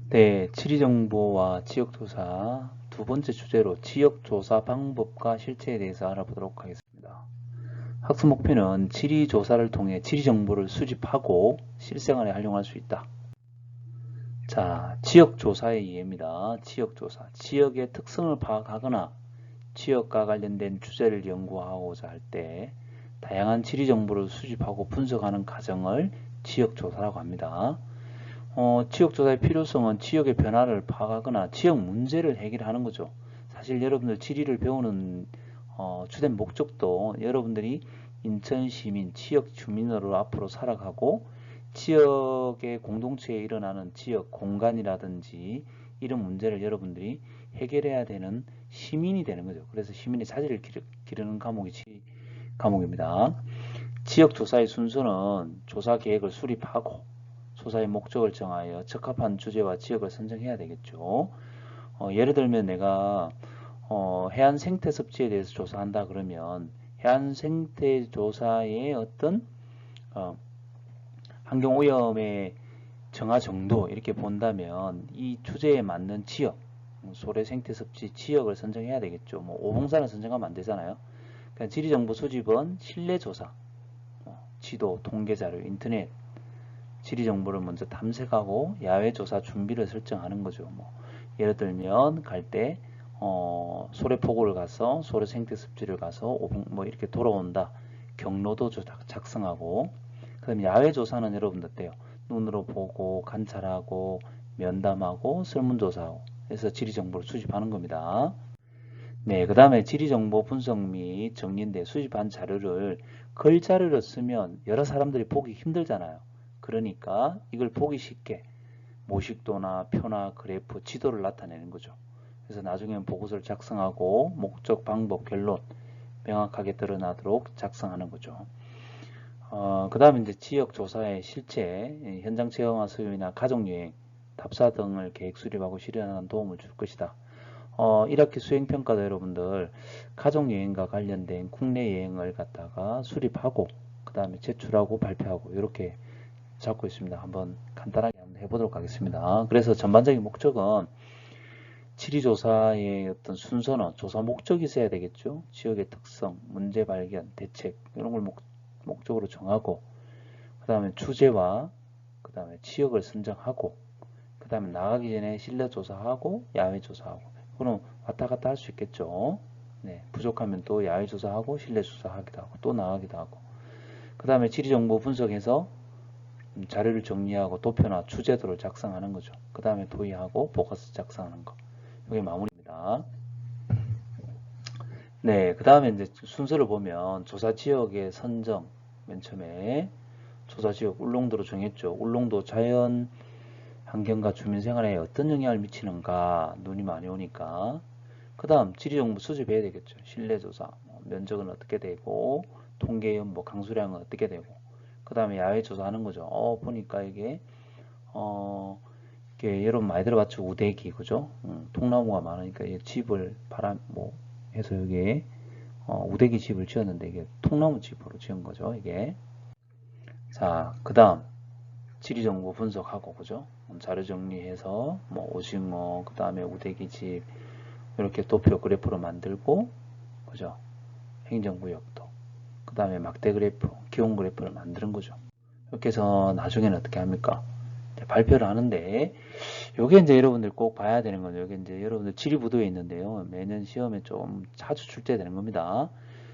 네, 지리정보와 지역조사 두 번째 주제로 지역조사 방법과 실체에 대해서 알아보도록 하겠습니다. 학습 목표는 지리조사를 통해 지리정보를 수집하고 실생활에 활용할 수 있다. 자, 지역조사의 이해입니다. 지역조사, 지역의 특성을 파악하거나 지역과 관련된 주제를 연구하고자 할 때 다양한 지리정보를 수집하고 분석하는 과정을 지역조사라고 합니다. 지역조사의 필요성은 지역의 변화를 파악하거나 지역 문제를 해결하는 거죠. 사실 여러분들 지리를 배우는 주된 목적도 여러분들이 인천 시민, 지역 주민으로 앞으로 살아가고 지역의 공동체에 일어나는 지역 공간이라든지 이런 문제를 여러분들이 해결해야 되는 시민이 되는 거죠. 그래서 시민의 자질을 기르는 과목이 지리 과목입니다. 지역조사의 순서는 조사 계획을 수립하고 조사의 목적을 정하여 적합한 주제와 지역을 선정해야 되겠죠. 예를 들면 내가 해안 생태 섭지에 대해서 조사한다 그러면 해안 생태 조사의 어떤 환경 오염의 정화 정도 이렇게 본다면 이 주제에 맞는 지역, 소래 생태 섭지 지역을 선정해야 되겠죠. 뭐 오봉산을 선정하면 안 되잖아요. 그러니까 지리정보 수집은 실내 조사, 지도, 통계 자료, 인터넷 지리 정보를 먼저 탐색하고 야외 조사 준비를 설정하는 거죠. 뭐 예를 들면 갈 때 소래포구를 가서 소래 생태 습지를 가서 뭐 이렇게 돌아온다. 경로도 작성하고 그다음에 야외 조사는 여러분들 어때요? 눈으로 보고 관찰하고 면담하고 설문조사하고 해서 지리 정보를 수집하는 겁니다. 네, 그 다음에 지리정보 분석 및 정리인데 수집한 자료를 글자료로 쓰면 여러 사람들이 보기 힘들잖아요. 그러니까 이걸 보기 쉽게 모식도나 표나 그래프, 지도를 나타내는 거죠. 그래서 나중에는 보고서를 작성하고 목적, 방법, 결론 명확하게 드러나도록 작성하는 거죠. 그 다음에 이제 지역 조사의 실체, 현장 체험화 수요이나 가족여행, 답사 등을 계획 수립하고 실현하는 도움을 줄 것이다. 1학기 수행평가도 여러분들 가족여행과 관련된 국내 여행을 갖다가 수립하고 그 다음에 제출하고 발표하고 이렇게 잡고 있습니다. 한번 간단하게 한번 해보도록 하겠습니다. 그래서 전반적인 목적은 지리조사의 어떤 순서는 조사 목적이 있어야 되겠죠. 지역의 특성, 문제 발견, 대책 이런 걸 목적으로 정하고 그 다음에 주제와 그 다음에 지역을 선정하고 그 다음에 나가기 전에 실내 조사하고 야외 조사하고 그럼 왔다 갔다 할 수 있겠죠. 네, 부족하면 또 야외 조사하고 실내 조사하기도 하고 또 나가기도 하고 그 다음에 지리정보 분석해서 자료를 정리하고 도표나 주제도를 작성하는 거죠. 그 다음에 도의하고 보고서 작성하는 거. 이게 마무리입니다. 네, 그 다음에 이제 순서를 보면 조사 지역의 선정, 맨 처음에 조사 지역 울릉도로 정했죠. 울릉도 자연 환경과 주민 생활에 어떤 영향을 미치는가 눈이 많이 오니까 그 다음 지리정보 수집해야 되겠죠. 실내조사, 면적은 어떻게 되고 통계연 강수량은 어떻게 되고 그 다음에 야외 조사하는 거죠. 보니까 이게 여러분 많이 들어봤죠. 우대기 그죠? 통나무가 많으니까 집을 바람 해서 여기에 우대기 집을 지었는데 이게 통나무 집으로 지은 거죠. 이게 자, 그 다음 지리정보 분석하고 그죠? 자료 정리해서 오징어 그 다음에 우대기집 이렇게 도표 그래프로 만들고 그죠? 행정구역도 그 다음에 막대 그래프 기온 그래프를 만드는 거죠. 이렇게 해서 나중에는 어떻게 합니까? 발표를 하는데 요게 이제 여러분들 꼭 봐야 되는 거죠. 요게 이제 여러분들 지리부도에 있는데요. 매년 시험에 좀 자주 출제되는 겁니다.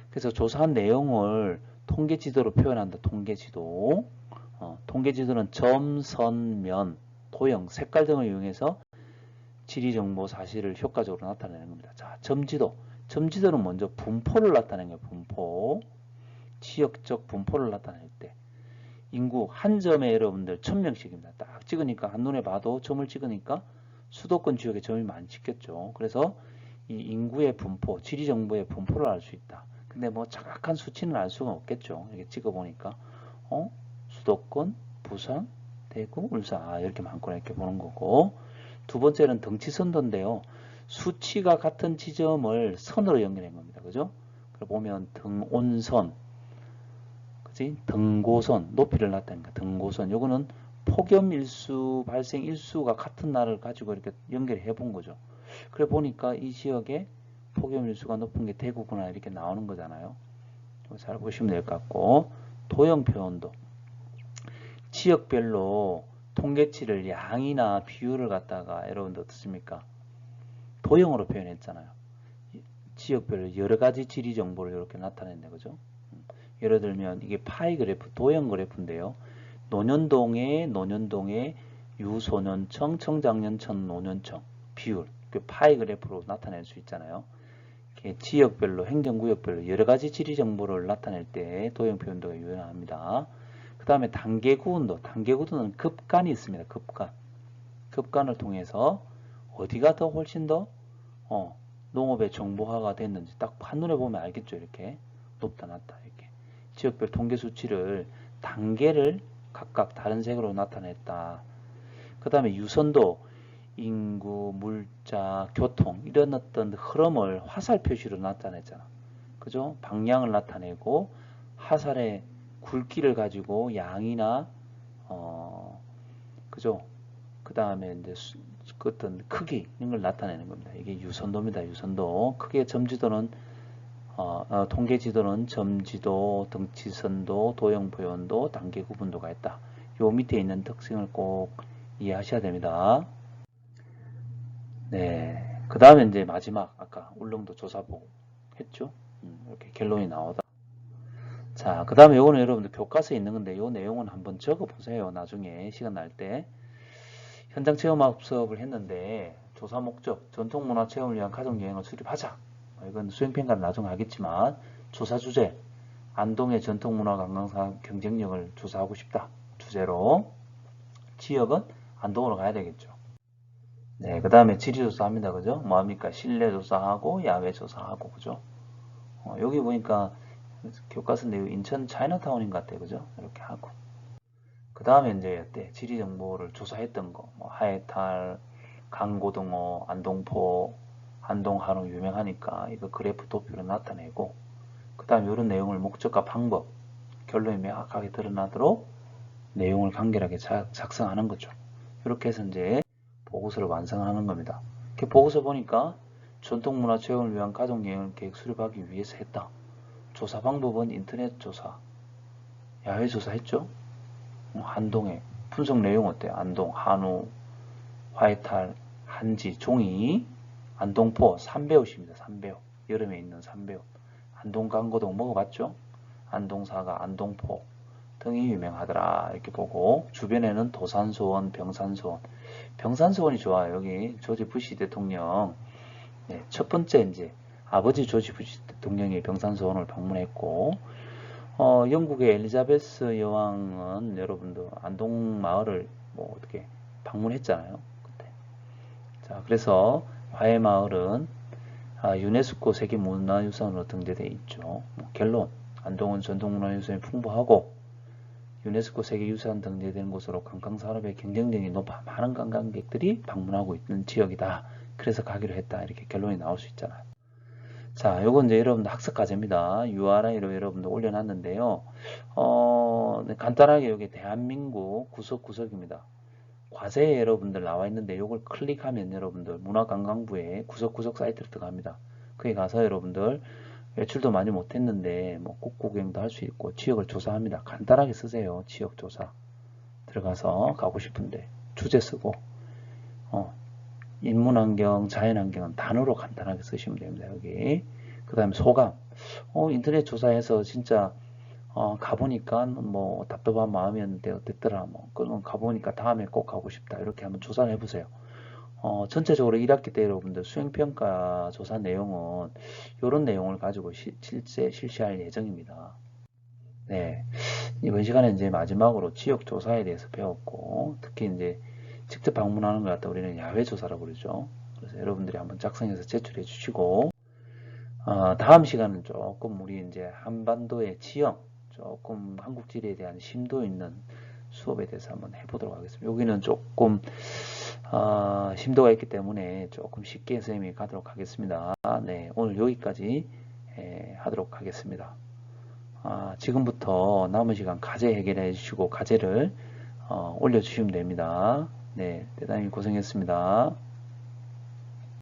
그래서 조사한 내용을 통계지도로 표현한다. 통계지도. 통계지도는 점, 선, 면, 도형, 색깔 등을 이용해서 지리정보 사실을 효과적으로 나타내는 겁니다. 자, 점지도. 점지도는 먼저 분포를 나타내는 거예요. 분포. 지역적 분포를 나타낼 때. 인구 한 점에 여러분들 1000명씩입니다. 딱 찍으니까 한눈에 봐도 점을 찍으니까 수도권 지역에 점이 많이 찍혔죠. 그래서 이 인구의 분포, 지리정보의 분포를 알 수 있다. 근데 정확한 수치는 알 수가 없겠죠. 이렇게 찍어보니까 수도권, 부산, 대구, 울산 이렇게 많구나 이렇게 보는 거고 두 번째는 덩치선도인데요. 수치가 같은 지점을 선으로 연결한 겁니다. 그죠? 보면 등온선, 그지? 등고선, 높이를 나타내니까 등고선. 요거는 폭염 일수 발생 일수가 같은 날을 가지고 이렇게 연결해 본 거죠. 그래 보니까 이 지역에 폭염 일수가 높은 게 대구구나 이렇게 나오는 거잖아요. 잘 보시면 될 것 같고, 도형 표현도 지역별로 통계치를 양이나 비율을 갖다가 여러분들 어떻습니까? 도형으로 표현했잖아요. 지역별로 여러 가지 지리 정보를 이렇게 나타낸다, 그죠? 예를 들면 이게 파이 그래프, 도형 그래프인데요. 노년동의 유소년청, 청장년청, 노년청 비율, 그 파이 그래프로 나타낼 수 있잖아요. 이렇게 지역별로, 행정구역별로 여러 가지 지리 정보를 나타낼 때 도형 표현도가 유용합니다. 그 다음에 단계구도는 급간이 있습니다. 급간을 통해서 어디가 더 훨씬 더 농업의 정보화가 됐는지 딱 한눈에 보면 알겠죠. 이렇게 높다 낮다 이렇게 지역별 통계 수치를 단계를 각각 다른 색으로 나타냈다. 그 다음에 유선도 인구, 물자, 교통 이런 어떤 흐름을 화살 표시로 나타냈잖아. 그죠? 방향을 나타내고 화살의 굵기를 가지고 양이나 그죠? 그 다음에 이제 어떤 크기 이런 걸 나타내는 겁니다. 이게 유선도입니다. 유선도. 크게 점지도는 통계지도는 점지도, 등치선도, 도형 표현도, 단계 구분도가 있다. 요 밑에 있는 특징을 꼭 이해하셔야 됩니다. 네. 그 다음에 이제 마지막 아까 울릉도 조사보 했죠. 이렇게 결론이 나오다. 자, 그 다음에 요거는 여러분들 교과서에 있는 건데 요 내용은 한번 적어 보세요. 나중에 시간 날 때. 현장 체험학 수업을 했는데 조사 목적, 전통문화 체험을 위한 가족여행을 수립하자. 이건 수행평가를 나중에 하겠지만 조사 주제, 안동의 전통문화 관광사 경쟁력을 조사하고 싶다. 주제로 지역은 안동으로 가야 되겠죠. 네, 그 다음에 지리조사합니다. 그죠? 뭐합니까? 실내조사하고 야외조사하고 그죠? 여기 보니까 교과서인데 인천 차이나타운인 것 같아요. 그죠? 이렇게 하고 그 다음에 이제 지리 정보를 조사했던 거, 뭐 하회탈, 강고등어, 안동포, 안동한우 유명하니까 이거 그래프 도표로 나타내고, 그 다음 이런 내용을 목적과 방법, 결론이 명확하게 드러나도록 내용을 간결하게 작성하는 거죠. 이렇게 해서 이제 보고서를 완성하는 겁니다. 이렇게 보고서 보니까 전통문화 체험을 위한 가족여행 계획 수립하기 위해서 했다. 조사 방법은 인터넷 조사, 야외 조사 했죠. 한동에 분석 내용 어때요? 안동, 한우, 화해탈, 한지, 종이, 안동포, 삼배옷입니다. 삼배옷. 여름에 있는 삼배옷. 안동 강고동 먹어봤죠? 안동사과, 안동포 등이 유명하더라. 이렇게 보고 주변에는 도산소원, 병산소원. 병산소원이 좋아요. 여기 조지 부시 대통령 첫 번째 이제 아버지 조지 부시 대통령이 병산소원을 방문했고 영국의 엘리자베스 여왕은 여러분들 안동 마을을 뭐 어떻게 방문했잖아요. 그때. 자, 그래서 화해마을은 유네스코 세계문화유산으로 등재되어 있죠. 결론, 안동은 전통문화유산이 풍부하고 유네스코 세계유산 등재된 곳으로 관광산업의 경쟁력이 높아 많은 관광객들이 방문하고 있는 지역이다. 그래서 가기로 했다. 이렇게 결론이 나올 수 있잖아요. 자, 요건 이제 여러분들 학습 과제입니다. URI로 여러분들 올려놨는데요. 간단하게 여기 대한민국 구석구석입니다. 과제에 여러분들 나와 있는데 요걸 클릭하면 여러분들 문화관광부의 구석구석 사이트로 들어갑니다. 거기 가서 여러분들 외출도 많이 못했는데 뭐 국구경도 할 수 있고 지역을 조사합니다. 간단하게 쓰세요. 지역 조사. 들어가서 가고 싶은데 주제 쓰고 인문환경, 자연환경은 단어로 간단하게 쓰시면 됩니다. 여기. 그 다음에 소감. 인터넷 조사해서 진짜 가보니까 뭐 답답한 마음이었는데 어땠더라. 뭐 그건 가보니까 다음에 꼭 가고 싶다. 이렇게 한번 조사를 해보세요. 전체적으로 1학기 때 여러분들 수행평가 조사 내용은 이런 내용을 가지고 실시할 예정입니다. 네. 이번 시간에 이제 마지막으로 지역 조사에 대해서 배웠고, 특히 이제 직접 방문하는 것 같다 우리는 야외 조사라고 그러죠. 그래서 여러분들이 한번 작성해서 제출해 주시고, 다음 시간은 조금 우리 이제 한반도의 지형, 조금 한국 지리에 대한 심도 있는 수업에 대해서 한번 해보도록 하겠습니다. 여기는 조금 심도가 있기 때문에 조금 쉽게 선생님이 가도록 하겠습니다. 네, 오늘 여기까지 하도록 하겠습니다. 지금부터 남은 시간 과제 해결해 주시고 과제를 올려주시면 됩니다. 네, 대단히 고생했습니다.